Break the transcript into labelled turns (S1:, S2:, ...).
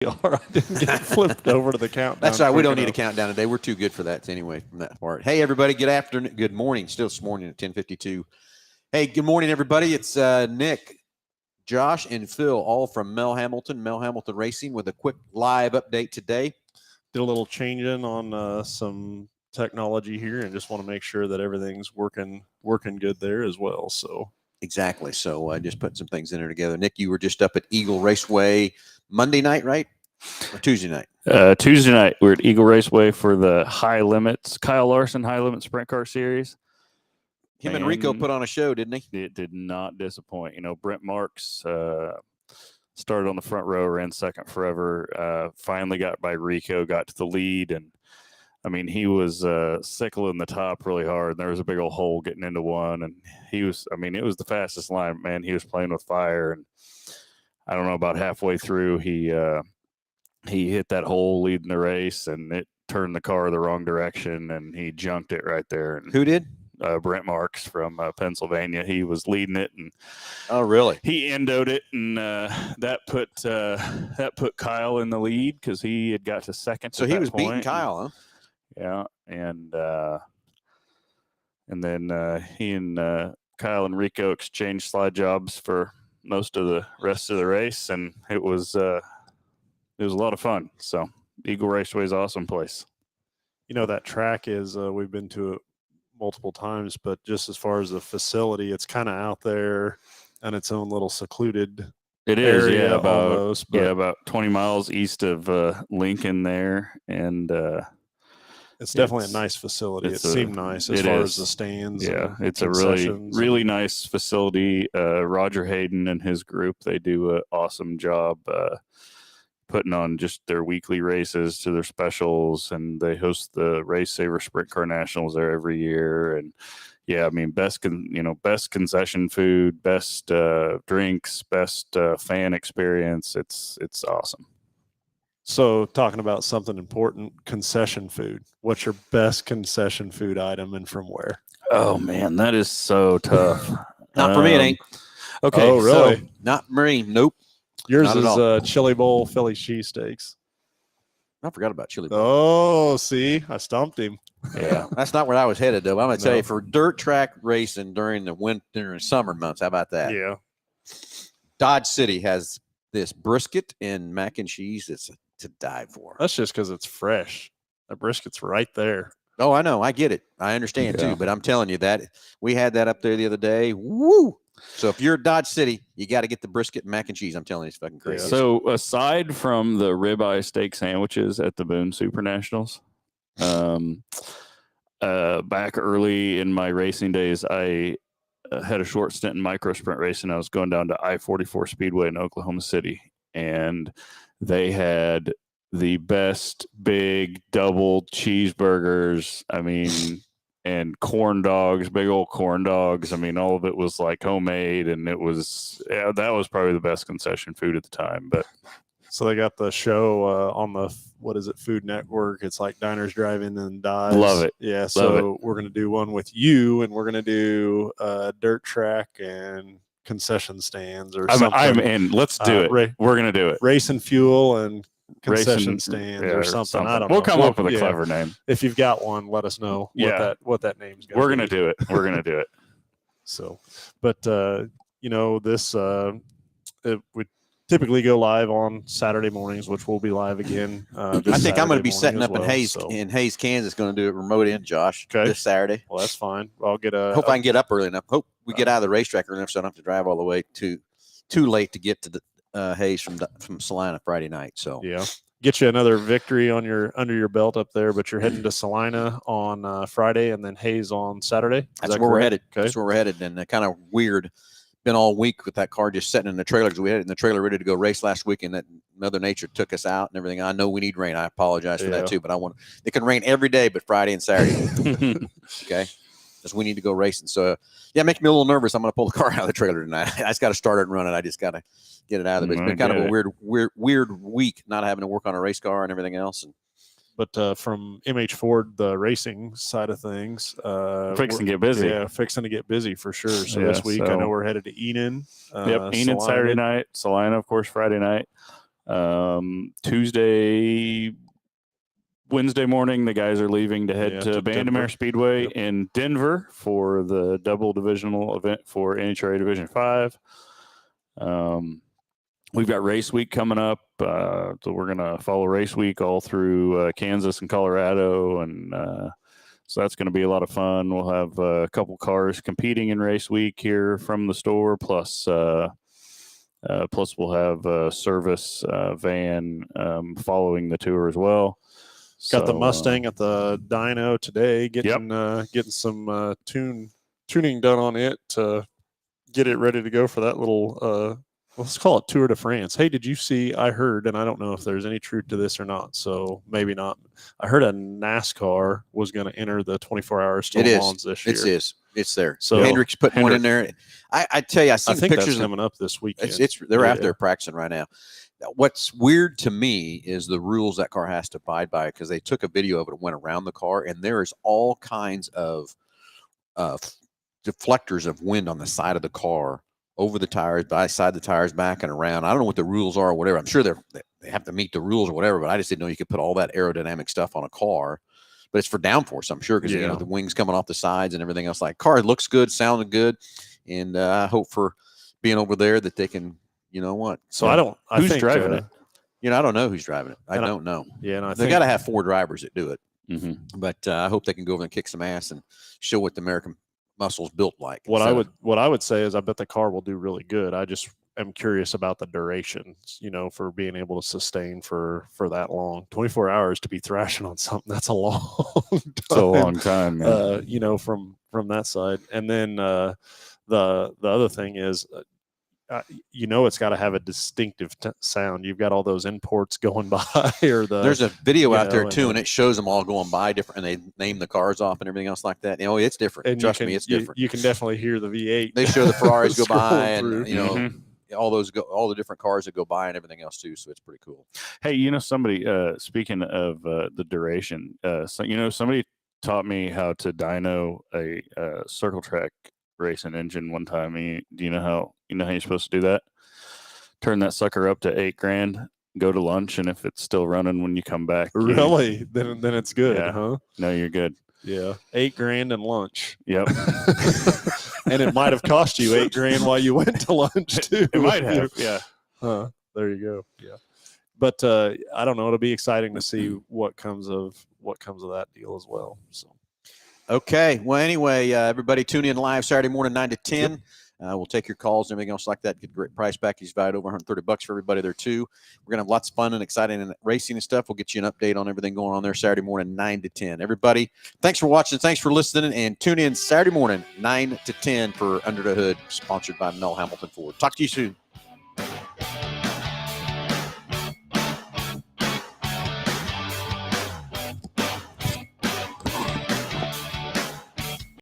S1: I didn't get flipped over to the countdown.
S2: That's right. We don't need a countdown today. We're too good for that anyway from that part. Hey, everybody. Good afternoon. Good morning. Still this morning at 10:52. Hey, good morning, everybody. It's Nick, Josh, and Phil, all from Hambelton Racing, with a quick live update today.
S1: Did a little changing on some technology here, and just want to make sure that everything's working good there as well. So
S2: exactly. So I just put some things in there together. Nick, you were just up at Eagle Raceway Monday night, right? Or Tuesday night?
S3: Tuesday night, we're at Eagle Raceway for the High Limits, Kyle Larson High Limit Sprint Car Series.
S2: Him and Rico put on a show, didn't he?
S3: It did not disappoint. You know, Brent Marks started on the front row, ran second forever, finally got by Rico, got to the lead, and I mean, he was sickling the top really hard. And there was a big old hole getting into one, and he was, I mean, it was the fastest line, man. He was playing with fire, and I don't know, about halfway through, he hit that hole leading the race, and it turned the car the wrong direction, and he junked it right there. And
S2: who did?
S3: Brent Marks from Pennsylvania. He was leading it, and
S2: oh, really?
S3: He endoed it, and that put Kyle in the lead because he had got to second.
S2: So he was beating Kyle, huh?
S3: Yeah, and then he and Kyle and Rico exchanged slide jobs for most of the rest of the race, and it was a lot of fun. So Eagle Raceway is an awesome place.
S1: You know, that track is we've been to it multiple times, but just as far as the facility, it's kind of out there on its own little secluded area,
S3: about 20 miles east of Lincoln there, and
S1: it's definitely a nice facility. It seemed nice as far as the stands.
S3: Yeah, it's a really nice facility. Roger Hayden and his group, they do an awesome job putting on just their weekly races to their specials, and they host the Race Saver Sprint Car Nationals there every year. And yeah, I mean, best concession food, best drinks, best fan experience. It's awesome.
S1: So talking about something important, concession food. What's your best concession food item, and from where?
S3: Oh man, that is so tough.
S2: Not for me, it ain't.
S1: Okay. Oh, really?
S2: So, not me. Nope.
S1: Yours is Chili Bowl Philly cheesesteaks.
S2: I forgot about Chili Bowl.
S1: Oh, see, I stumped him.
S2: Yeah, that's not where I was headed, though. I'm going to tell you, for dirt track racing during the winter and summer months, how about that?
S1: Yeah.
S2: Dodge City has this brisket and mac and cheese that's to die for.
S1: That's just because it's fresh. That brisket's right there.
S2: Oh, I know. I get it. I understand, too. But I'm telling you that we had that up there the other day. Woo! So if you're at Dodge City, you got to get the brisket and mack and cheese. I'm telling you, it's fucking crazy.
S3: So aside from the ribeye steak sandwiches at the Boone Super Nationals, back early in my racing days, I had a short stint in micro sprint racing. I was going down to I-44 Speedway in Oklahoma City, and they had the best big double cheeseburgers. I mean, and corn dogs, big old corn dogs. I mean, all of it was like homemade, and that was probably the best concession food at the time. But
S1: so they got the show on the Food Network. It's like Diners, Drive-In, and Dives.
S3: Love it.
S1: Yeah. So we're gonna do one with you, and we're gonna do dirt track and concession stands or something.
S3: I'm in. Let's do it. We're gonna do it.
S1: Race and fuel and concession stands or something. I don't know.
S3: We'll come up with a clever name.
S1: If you've got one, let us know what that name's going to be.
S3: We're going to do it. We're going to do it.
S1: So, but, this we typically go live on Saturday mornings, which will be live again.
S2: I think I'm going to be setting up in Hayes, Kansas, going to do it remote in, Josh, this Saturday.
S1: Well, that's fine. I'll
S2: hope I can get up early enough. Hope we get out of the racetrack early enough so I don't have to drive all the way too late to get to the Hayes from Salina Friday night. So
S1: yeah, get you another victory under your belt up there. But you're heading to Salina on Friday, and then Hayes on Saturday.
S2: That's where we're headed. Okay. That's where we're headed, and kind of weird. Been all week with that car just sitting in the trailer because we had it in the trailer ready to go race last week, and that Mother Nature took us out and everything. I know we need rain. I apologize for that too, but it can rain every day but Friday and Saturday. Okay. Because we need to go racing. So, it makes me a little nervous. I'm going to pull the car out of the trailer tonight. I just got to start it and run it. I just got to get it out of there. It's been kind of a weird week not having to work on a race car and everything else.
S1: But from MH Ford, the racing side of things,
S3: fixing to get busy.
S1: Yeah, fixing to get busy for sure. So this week, I know we're headed to Enon.
S3: Enon Saturday night, Salina, of course, Friday night. Wednesday morning, the guys are leaving to head to Bandamere Speedway in Denver for the double divisional event for NHRA Division 5. We've got race week coming up, so we're going to follow race week all through Kansas and Colorado, and so that's going to be a lot of fun. We'll have a couple cars competing in race week here from the store, plus we'll have a service van following the tour as well.
S1: Got the Mustang at the dyno today, getting some tuning done on it to get it ready to go for that little let's call it Tour de France. Hey, did you see? I heard, and I don't know if there's any truth to this or not, so maybe not. I heard a NASCAR was going to enter the 24-hour Still Mons this year.
S2: It is. It's there.
S1: So
S2: Hendrick's putting one in there. I tell you, I think
S1: pictures
S2: that's
S1: coming up this weekend.
S2: They're out there practicing right now. What's weird to me is the rules that car has to abide by, because they took a video of it and went around the car, and there is all kinds of deflectors of wind on the side of the car, over the tires, beside the tires, back and around. I don't know what the rules are or whatever. I'm sure they have to meet the rules or whatever, but I just didn't know you could put all that aerodynamic stuff on a car. But it's for downforce, I'm sure, because you know, the wings coming off the sides and everything else. Like, car looks good, sounded good, and I hope for being over there that they can, you know what.
S1: So
S3: who's driving it?
S2: You know, I don't know who's driving it. I don't know.
S1: Yeah, and
S2: they got to have 4 drivers that do it.
S3: Mm-hmm.
S2: But I hope they can go over and kick some ass and show what the American muscles built like.
S1: What I would say is I bet the car will do really good. I just am curious about the duration, you know, for being able to sustain for that long. 24 hours to be thrashing on something, that's a long time.
S3: It's a long time,
S1: you know, from that side. And then the other thing is you know, it's got to have a distinctive sound. You've got all those imports going by, or
S2: there's a video out there too, and it shows them all going by different, and they name the cars off and everything else like that. You know, it's different.
S1: And
S2: trust me, it's different.
S1: You can definitely hear the V8.
S2: They show the Ferraris go by,
S1: through.
S2: And you know, all the different cars that go by and everything else too. So it's pretty cool.
S3: Hey, you know, somebody speaking of the duration, so you know, somebody taught me how to dyno a circle track racing engine one time. Do you know how you're supposed to do that? Turn that sucker up to $8,000, go to lunch, and if it's still running when you come back,
S1: really, then it's good, huh?
S3: No, you're good.
S1: Yeah, $8,000 and lunch.
S3: Yep.
S1: And it might have cost you $8,000 while you went to lunch too.
S3: It might have. Yeah.
S1: There you go. Yeah. But I don't know. It'll be exciting to see what comes of that deal as well. So.
S2: Okay. Well, anyway, everybody tune in live Saturday morning, 9 to 10. We'll take your calls and everything else like that. Get a great price package valued over $130 for everybody there too. We're gonna have lots of fun and exciting and racing and stuff. We'll get you an update on everything going on there Saturday morning, 9 to 10. Everybody, thanks for watching. Thanks for listening, and tune in Saturday morning, 9 to 10 for Under the Hood, sponsored by Mel Hambelton Ford. Talk to you soon.